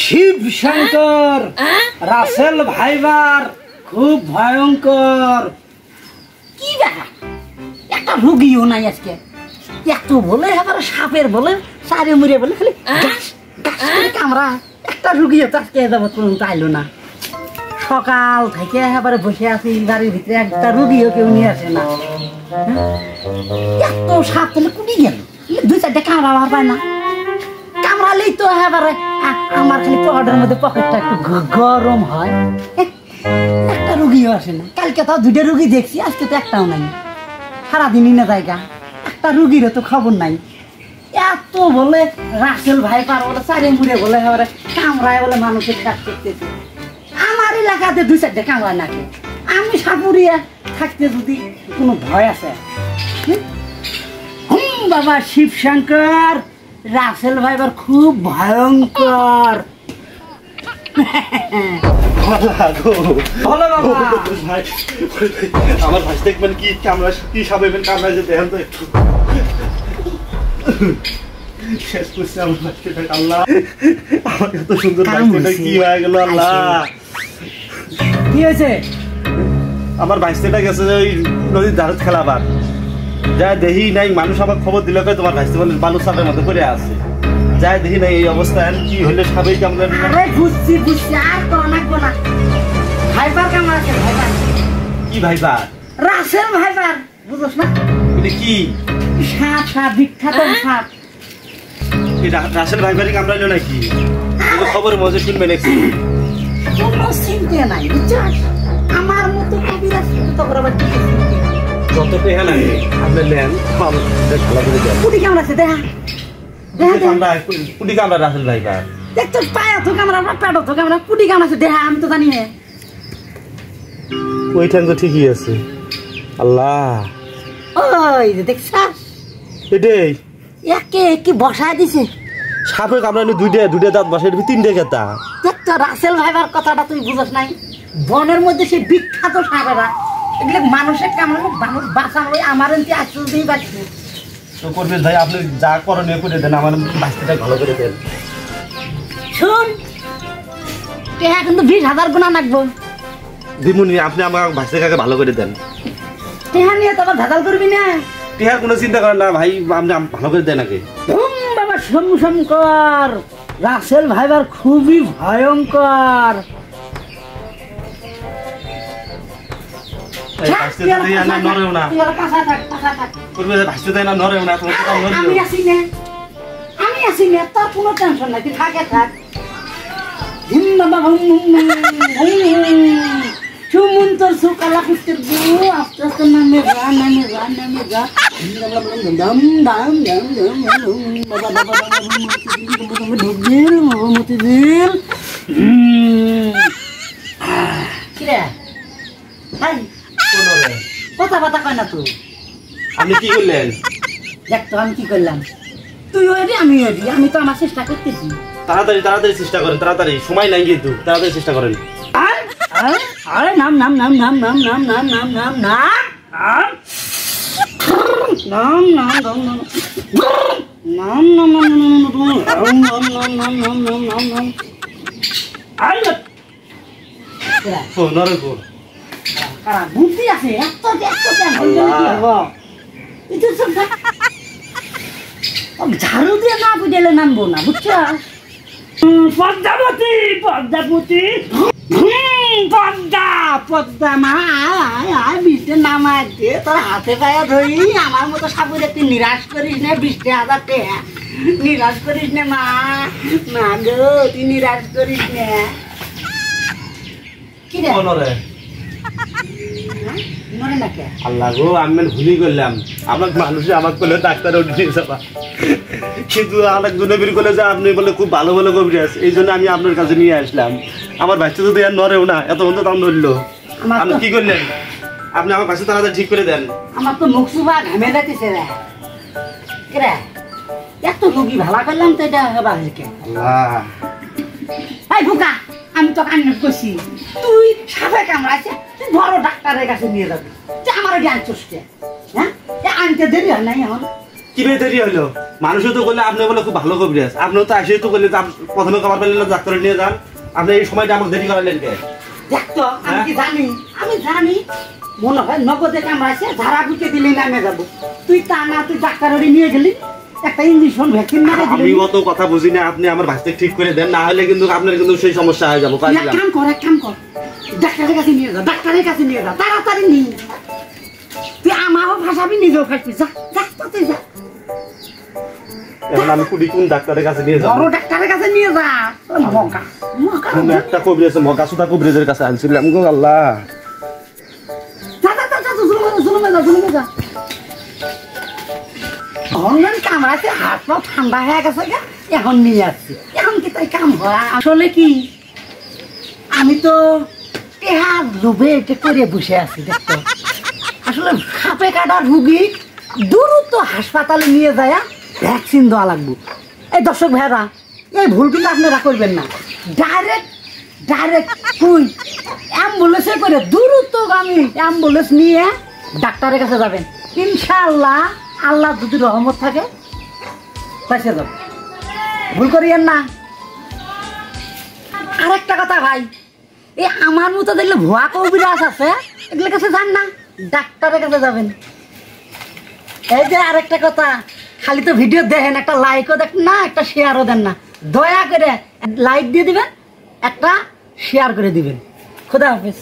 শিব শঙ্কর রাসেল ভাইবার খুব ভয়ঙ্কর। কি দেখা একটা রোগীও নাই আজকে, এত বলে আবার সাপের বলে চারে মুড়ে বলে খালি কামড়া, একটা রুগীও তো আজকে যাবো পর্যন্ত আইলো না। সকাল থেকে এবারে বসে আছি বাড়ির ভিতরে, একটা রুগীও কেউ নিয়ে আসে না। এত সাপ তাহলে কুটি গেল, দুই চারটে কামড়া আমার পায় না। কামড়ালেই তো এবারে আমার খালি পকেটের মধ্যে পকেটটা একটু গরম হয়। একটা রুগীও আসে না। কালকে তো দুইটা রুগী দেখছি, আজকে তো একটাও নাই। সারাদিনই না জায়গা, একটা রুগীরও তো খবর নাই। এত বলে রাসেল ভাই পার বলে চারে মুড়ে বলে এবারে কামড়ায় বলে মানুষের কাজ করতেছে। আমার এলাকাতে দুই চারটে কামড়ায় নাকি, আমি সাপুরিয়া থাকতে যদি কোনো ভয় আছে? বাবা শিব শঙ্কর রাসেল ভাইবার খুব ভয়ঙ্কর। আমার ভাই দেখবেন কি কামড়া, কি সাবেন কামড়া যে দেখেন তো একটু শেষ করছে আমার ভাইকে। আল্লাহ আমার এত সুন্দর ভাইটা কি হয়ে গেল, আল্লাহ কি হয়েছে? আমার ভাইস্তেটা গেছে ওই নদীর ধারে খেলাবার, যা দেখি নাই মানুষ আমার খবর দিল তোমার ভাইস্তে বলে বালু সাপের মতো করে আছে, যাই দেখি নাই এই অবস্থা। কি হলে সাবেই কামড়া? আরে বুঝছি আর কোন না ভাইবার কামড়াছে। ভাইবার কি ভাইবার? রাসেল ভাইবার, বুঝছ না? মানে কি সাপ বিখ্যাত সাপ। রাসেল ভাইবারই কামড়াইলো নাকি? খবরের মজা শুনবে নাকি? কোনো চিন্তা নাই, বুঝছিস? আমার মতো কবিরা তো করবার কিছু চিন্তা নাই। যত টেহা লাগে আপনি নেন, ভালো করে দেন। কুটি কামড়াছে দেখা কুটি কামড়া রাসেল ভাইবার। দেখ তোর পায়ে তো কামড়া, পেটও তো কামড়া, কুটি কামড়াছে দেখা, আমি তো জানি না। ওইখান তো ঠিকই আছে। আল্লাহ ওই যে দেখছ এটাই একে বসায় দিছে। সাপে কামড়ানো দুইটা দাঁত বসে, তিনটে কেতা। দেখ তো রাসেল ভাইবার কথাটা তুই বুঝস নাই? বনের মধ্যে সে বিখ্যাত সাপেরা, এগুলো মানুষের কামড়ানো, মানুষ বাঁচানো। আমার এমনি আশ্চর্য দিয়ে বাঁচছে। তো করবেন ভাই, আপনি যা করণীয় করে দেন, আমার বাচ্চাটা ভালো করে দেন। শুন, টেহা কিন্তু 20,000 গুণা লাগবো। দিমুনি, আপনি আমার বাচ্চাটাকে ভালো করে দেন। টেহা নিয়ে তো আবার ভেজাল করবি না। টেহার কোনো চিন্তা করেন না ভাই, আপনি ভালো করে দেন আগে। বাবা শঙ্কর রাসেল ভাইবার খুবই ভয়ঙ্কর। নরেও না আমি আছি না, তোর কোনো টেনশন নাই, তুই থাকে থাক। সুমন্তর সুকালা করতে আস্তে আস্তে নামে যা কথা কথা কয় না তুই। আপনি কি করলেন? দেখ তো আমি কি করলাম, তুই ওই আমি আমি তো আমার চেষ্টা করতেছি। তাড়াতাড়ি চেষ্টা করেন, তাড়াতাড়ি, সময় নাই কিন্তু, তাড়াতাড়ি চেষ্টা করেন। আরে নাম নাম নাম নাম নাম নাম নাম নাম নাম নাম বুদ্ধি আছে ঝাড়ু দিয়ে না বুঝলে নামবো না, বুঝছ? পদ্মাবতী পদ্মাবতী পদ্মা মা বৃষ্টির নামাতে তোর হাতে পায়ে ধরি। আমার মতো সাপুরে তুই নিরাশ করিস না, 20,000 টাকা নিরাশ করিস না মা। মা গো তুই নিরাশ করিস না। কি রে মরে না কে? আল্লাহ গো, আমি ভুলি করলাম। আমাকে মানুষে আমাকে বলে ডাক্তার উঠে যাবা, কিন্তু আরেকজনে বের করলে যে আপনি বলে খুব ভালো ভালো কবিরাজ, এই জন্য আমি আপনার কাছে নিয়ে আসলাম। আমার বাচ্চা যদি আর নড়েও না, এত বন্ধু দাম নড়লো। আপনি কি করলেন? আপনি আমার বাচ্চা তাড়াতাড়ি ঠিক করে দেন। আমার তো মুখ সুভা ঘামে যাচ্ছে রে। এত রোগী ভালো করলাম তো এটা হবা হয়েছে। আল্লাহ এই বোকা, আমি তো কান্না করছি, তুই সাপে কামড়াইছে, তুই বড় ডাক্তারের কাছে নিয়ে যাবি। আমার জ্ঞান চসকে হ্যাঁ আনতে দেরি হয় নাই এখন। কি বেতরি হইলো মানুষও তো বললে আপনি বলে খুব ভালো কবিরাজ আপনিও তো আসেই তো বললে প্রথমে খাবার পেলেন না ডাক্তারে নিয়ে যান আপনি এই সময়টা আমাকে দেরি করালেন কে দেখতো আমি কি জানি আমি জানি মনে হয় নগদে কামড়াইছে ঝাড়া বুকে দিলি নামে যাবো তুই তা না তুই ডাক্তারের নিয়ে গেলি একটা ইঞ্জেকশন ভ্যাকসিন মেরে দিলি আমি অত কথা বুঝি না আপনি আমার ভাইকে ঠিক করে দেন না হলে কিন্তু আপনার কিন্তু সেই সমস্যা হয়ে যাবো এক কাম কর ডাক্তারের কাছে নিয়ে যা তাড়াতাড়ি নিয়ে তুই আমারও ভাষাবি নিজেও খাইবি যা যা তুই যা এখন আমি কোন ডাক্তারের কাছে নিয়ে যাবো বড় ডাক্তারের কাছে নিয়ে যা মকা মকা আমি একটা কবিরাজ মগা সুতা কবিরাজের কাছে আনছিলাম গো আল্লাহ জুলুমে যা অনলাইন কামড়াতে হাত পা ঠান্ডা হয়ে গেছে গা এখন নিয়ে আসছি এখন কি তাই কাম হয় আসলে কি আমি তো টেহার লোভে এটা করে বসে আছি দেখতো আসলে সাপে কাটা রুগী দ্রুত হাসপাতালে নিয়ে যায় ভ্যাকসিন দেওয়া লাগবে এই দর্শক ভাইরা এই ভুল কিন্তু আপনারা করবেন না ডাইরেক্ট তুই অ্যাম্বুলেন্সে করে দ্রুতগামী অ্যাম্বুলেন্স নিয়ে ডাক্তারের কাছে যাবেন ইনশাআল্লাহ আল্লাহ যদি রহমত থাকে বেঁচে যাবে ভুল করিয়েন না আরেকটা কথা ভাই এই আমার মতো দেখলে ভুয়া কবিরাজ আছে এগুলোর কাছে যান না ডাক্তারের কাছে যাবেন এই যে আরেকটা কথা খালি তো ভিডিও দেখেন একটা লাইকও দেন না একটা শেয়ারও দেন না দয়া করে লাইক দিয়ে দিবেন একটা শেয়ার করে দিবেন খুদা হাফেজ